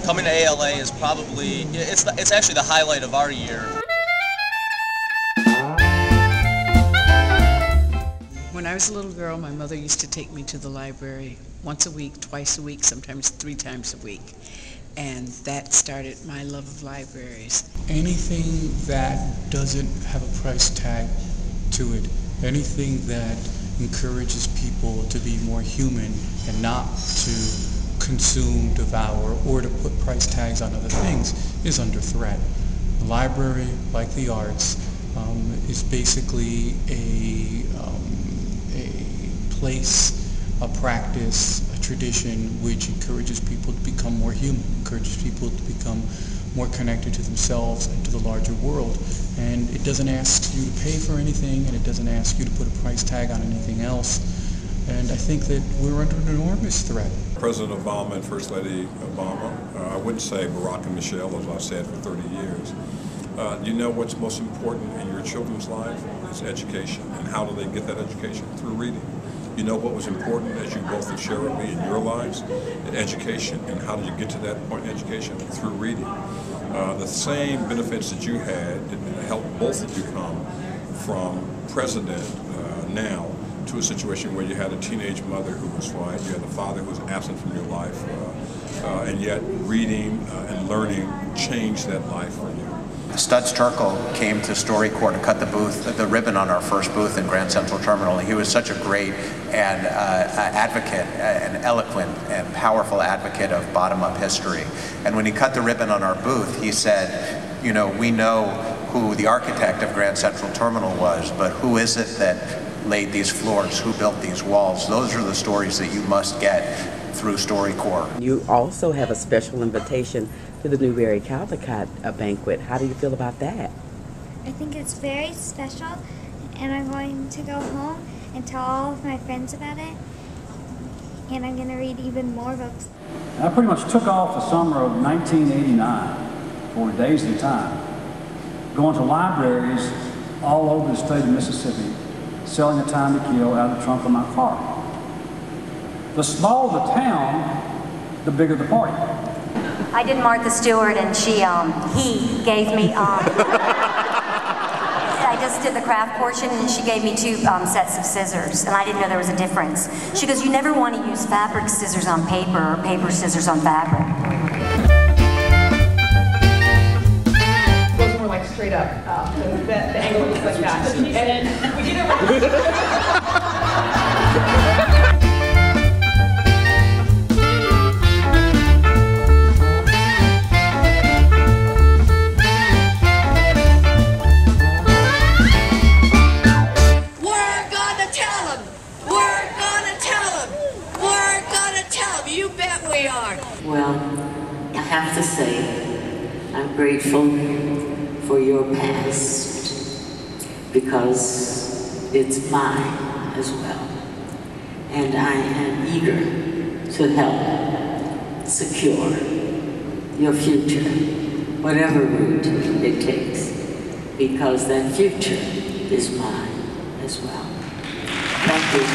coming to ALA is probably, it's actually the highlight of our year. When I was a little girl, my mother used to take me to the library once a week, twice a week, sometimes 3 times a week. And that started my love of libraries. Anything that doesn't have a price tag to it, anything that encourages people to be more human and not to consume, devour, or to put price tags on other things is under threat. The library, like the arts, is basically a place, a practice, a tradition which encourages people to become more human, encourages people to become more connected to themselves and to the larger world. And it doesn't ask you to pay for anything, and it doesn't ask you to put a price tag on anything else. And I think that we're under an enormous threat. President Obama and First Lady Obama, I wouldn't say Barack and Michelle, as I've said for 30 years. You know what's most important in your children's life is education. And how do they get that education? Through reading. You know what was important, as you both have shared with me in your lives, in education. And how did you get to that point in education? Through reading. The same benefits that you had helped both of you come from president now to a situation where you had a teenage mother who was white, you had a father who was absent from your life, and yet reading and learning changed that life for you. Studs Terkel came to StoryCorps to cut the ribbon on our first booth in Grand Central Terminal. He was such a great and advocate, an eloquent and powerful advocate of bottom-up history. And when he cut the ribbon on our booth, he said, you know, we know who the architect of Grand Central Terminal was, but who is it that laid these floors, who built these walls? Those are the stories that you must get through StoryCorps. You also have a special invitation to the Newberry Caldecott banquet. How do you feel about that? I think it's very special, and I'm going to go home and tell all of my friends about it, and I'm going to read even more books. I pretty much took off the summer of 1989 for days at a time, going to libraries all over the state of Mississippi, selling The Time to Kill out of the trunk of my car. The smaller the town, the bigger the party. I did Martha Stewart, and he gave me, I just did the craft portion, and she gave me 2 sets of scissors, and I didn't know there was a difference. She goes, you never want to use fabric scissors on paper or paper scissors on fabric. It goes more like straight up, the angle is like that. And then we get it. Well, I have to say, I'm grateful for your past because it's mine as well. And I am eager to help secure your future, whatever route it takes, because that future is mine as well. Thank you.